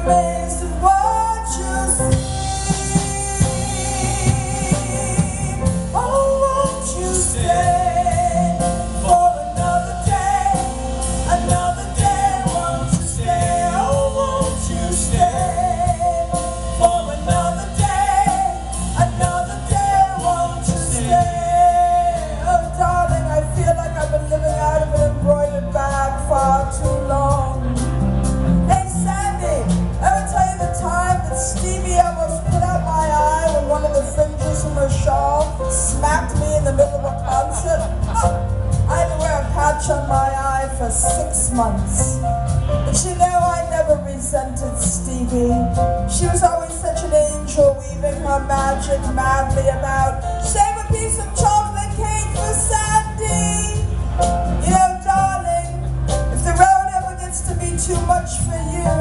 amazed at what you see. Oh, won't you stay for another day? Another day, won't you stay? Oh, won't you stay for another day? Another day, won't you stay? Oh, darling, I feel like I've been living out of an embroidered bag far too long. Hey, Sandy, ever tell you the time that Stevie almost put out my eye when one of the fringes from her shawl smacked me in the middle of a concert? I had to wear a patch on my eye for 6 months. But you know, I never resented Stevie. She was always such an angel, weaving her magic madly about. Save a piece of chocolate cake for Sandy. You know, darling, if the road ever gets to be too much for you,